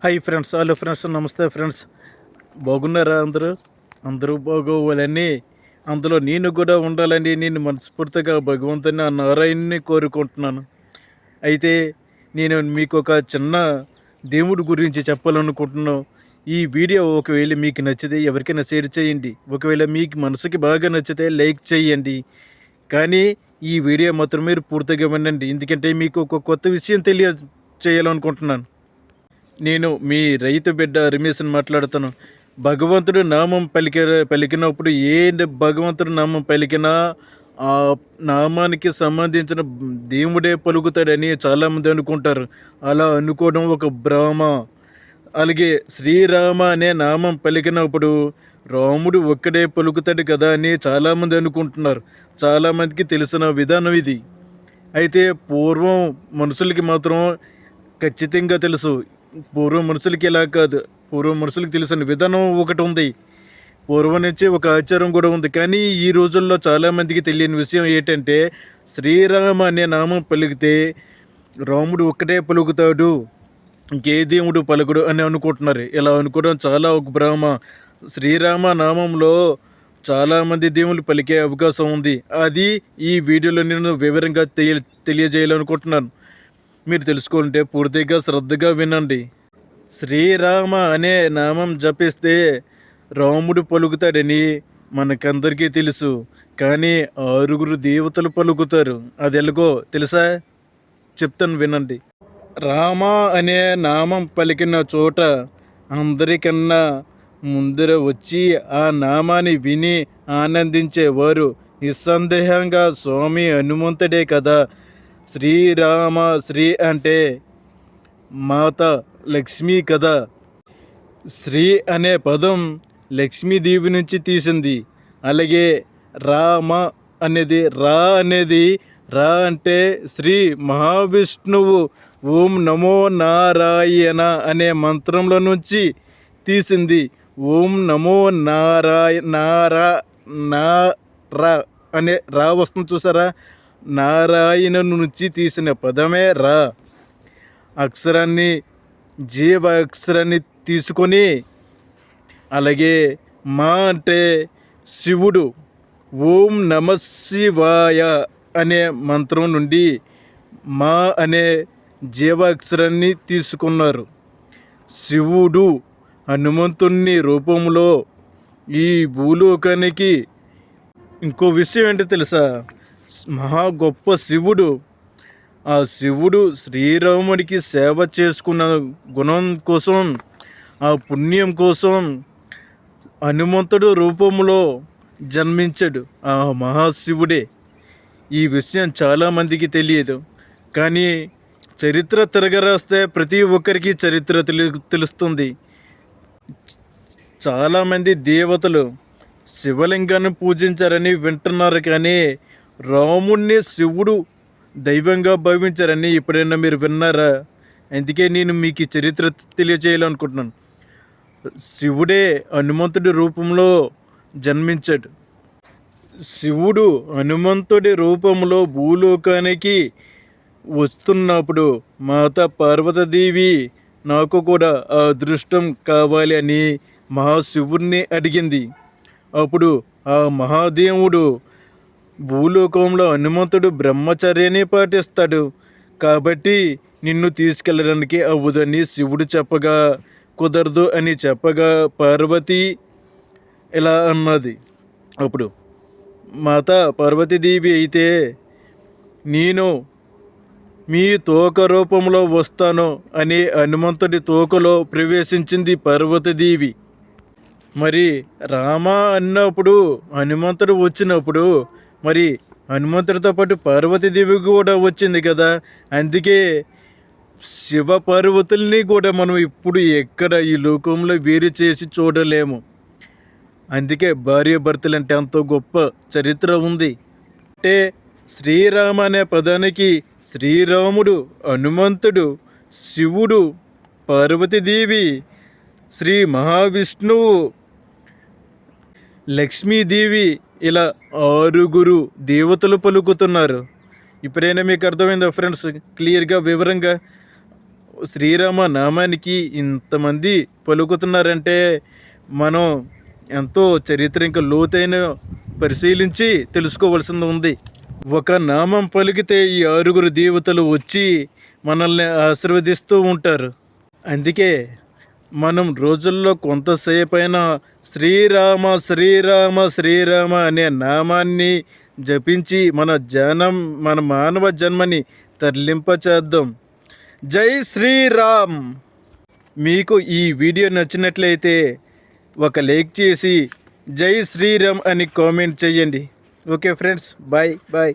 Hi friends, hello friends, నమస్తే friends. బాగున్నారా? అందరూ బాగోవాలని, అందులో నేను కూడా ఉండాలని నేను మనస్ఫూర్తిగా భగవంతుని ఆ నారాయణని కోరుకుంటున్నాను. అయితే నేను మీకు ఒక చిన్న దేవుడి గురించి చెప్పాలనుకుంటున్నాను. ఈ వీడియో ఒకవేళ మీకు నచ్చితే ఎవరికైనా షేర్ చేయండి. ఒకవేళ మీకు మనసుకి బాగా నచ్చితే లైక్ చేయండి. కానీ ఈ వీడియో మాత్రం మీరు పూర్తిగా వినండి, ఎందుకంటే మీకు ఒక కొత్త విషయం చేయాలనుకుంటున్నాను. నేను మీ రైతు బిడ్డ రమేష్ని మాట్లాడుతాను. భగవంతుడు నామం పలికినప్పుడు భగవంతుడు నామం పలికినా ఆ నామానికి సంబంధించిన దేవుడే పలుకుతాడని చాలామంది అనుకుంటారు. అలా అనుకోవడం ఒక భ్రమ. అలాగే శ్రీరామ అనే నామం పలికినప్పుడు రాముడు ఒక్కడే పలుకుతాడు కదా అని చాలామంది అనుకుంటున్నారు. చాలామందికి తెలిసిన విధానం ఇది. అయితే పూర్వం మనుషులకి మాత్రం ఖచ్చితంగా తెలుసు. పూర్వం మనుషులకి ఇలా కాదు. పూర్వం మనుషులకి తెలిసిన విధానం ఒకటి ఉంది. పూర్వం నుంచి ఒక ఆచారం కూడా ఉంది. కానీ ఈ రోజుల్లో చాలామందికి తెలియని విషయం ఏంటంటే, శ్రీరామ అనే నామం పలికితే రాముడు ఒక్కటే పలుకుతాడు, ఇంకే దేవుడు పలుకుడు అని అనుకుంటున్నారు. ఇలా అనుకోవడం చాలా ఒక భ్రమ. శ్రీరామ నామంలో చాలామంది దేవుళ్ళు పలికే అవకాశం ఉంది. అది ఈ వీడియోలో నేను వివరంగా తెలియజేయాలనుకుంటున్నాను. మీరు తెలుసుకుంటే పూర్తిగా శ్రద్ధగా వినండి. శ్రీరామ అనే నామం జపిస్తే రాముడు పలుకుతాడని మనకందరికీ తెలుసు. కానీ 6 దేవతలు పలుకుతారు. అది ఎలాగో తెలుసా? చెప్తాను వినండి. రామ అనే నామం పలికిన చోట అందరికన్నా ముందర వచ్చి ఆ నామాన్ని విని ఆనందించేవారు నిస్సందేహంగా స్వామి హనుమంతుడే కదా. శ్రీరామ, శ్రీ అంటే మాత లక్ష్మి కదా. శ్రీ అనే పదం లక్ష్మీదేవి నుంచి తీసింది. అలాగే రామ అనేది రా అంటే శ్రీ మహావిష్ణువు ఓం నమో నారాయణ అనే మంత్రంలో నుంచి తీసింది. ఓం నమో నారా అనే రా వస్తుంది చూసారా? నారాయణ నుంచి తీసిన పదమే రా. అక్షరాన్ని జీవ అక్షరాన్ని తీసుకొని, అలాగే మా అంటే శివుడు ఓం నమ శివాయ అనే మంత్రం నుండి మా అనే జీవాక్షరాన్ని తీసుకున్నారు. శివుడు హనుమంతుని రూపంలో ఈ భూలోకానికి ఇంకో విషయం ఏంటో తెలుసా? మహా గొప్ప శివుడు. ఆ శివుడు శ్రీరాముడికి సేవ చేసుకున్న గుణం కోసం, ఆ పుణ్యం కోసం హనుమంతుడు రూపంలో జన్మించాడు ఆ మహాశివుడే. ఈ విషయం చాలామందికి తెలియదు. కానీ చరిత్ర తిరగరాస్తే ప్రతి ఒక్కరికి చరిత్ర తెలుస్తుంది. చాలామంది దేవతలు శివలింగాన్ని పూజించారని వింటున్నారు, కానీ రాముణ్ణి శివుడు దైవంగా భావించారని ఎప్పుడైనా మీరు విన్నారా? అందుకే నేను మీకు చరిత్ర తెలియజేయాలనుకుంటున్నాను. శివుడే హనుమంతుడి రూపంలో జన్మించాడు. శివుడు హనుమంతుడి రూపంలో భూలోకానికి వస్తున్నప్పుడు మాత పార్వతీదేవి నాకు కూడా ఆ అదృష్టం కావాలి అని మహాశివుడిని అడిగింది. అప్పుడు ఆ మహాదేవుడు భూలోకంలో హనుమంతుడు బ్రహ్మచర్యాన్ని పాటిస్తాడు కాబట్టి నిన్ను తీసుకెళ్ళడానికి అవ్వదని శివుడు చెప్పగా, కుదరదు అని చెప్పగా పార్వతి ఇలా అన్నది. అప్పుడు మాత పార్వతీదేవి అయితే, నేను మీ తోక రూపంలో వస్తాను అని హనుమంతుడి తోకలో ప్రవేశించింది పార్వతీదేవి. మరి రామ అన్నప్పుడు హనుమంతుడు వచ్చినప్పుడు మరి హనుమంతుడితో పాటు పార్వతీదేవి కూడా వచ్చింది కదా. అందుకే శివ పార్వతుల్ని కూడా మనం ఇప్పుడు ఎక్కడ ఈ లోకంలో వేరు చేసి చూడలేము. అందుకే భార్యాభర్తలు అంటే అంత గొప్ప చరిత్ర ఉంది. అంటే శ్రీరామ అనే పదానికి శ్రీరాముడు, హనుమంతుడు, శివుడు, పార్వతీదేవి, శ్రీ మహావిష్ణువు, లక్ష్మీదేవి ఇలా 6 దేవతలు పలుకుతున్నారు. ఇప్పుడైనా మీకు అర్థమైందా ఫ్రెండ్స్? క్లియర్గా వివరంగా శ్రీరామ నామానికి ఇంతమంది పలుకుతున్నారంటే మనం ఎంతో చరిత్ర ఇంకా లోతైన పరిశీలించి తెలుసుకోవాల్సింది ఉంది. ఒక నామం పలికితే ఈ 6 దేవతలు వచ్చి మనల్ని ఆశీర్వదిస్తూ ఉంటారు. అందుకే మనం రోజుల్లో కొంతసేపైనా శ్రీరామ శ్రీరామ శ్రీరామ అనే నామాన్ని జపించి మన మానవ జన్మని తరలింపచేద్దాం. జై శ్రీరామ్. మీకు ఈ వీడియో నచ్చినట్లయితే ఒక లైక్ చేసి జై శ్రీరామ్ అని కామెంట్ చేయండి. Okay friends, bye bye.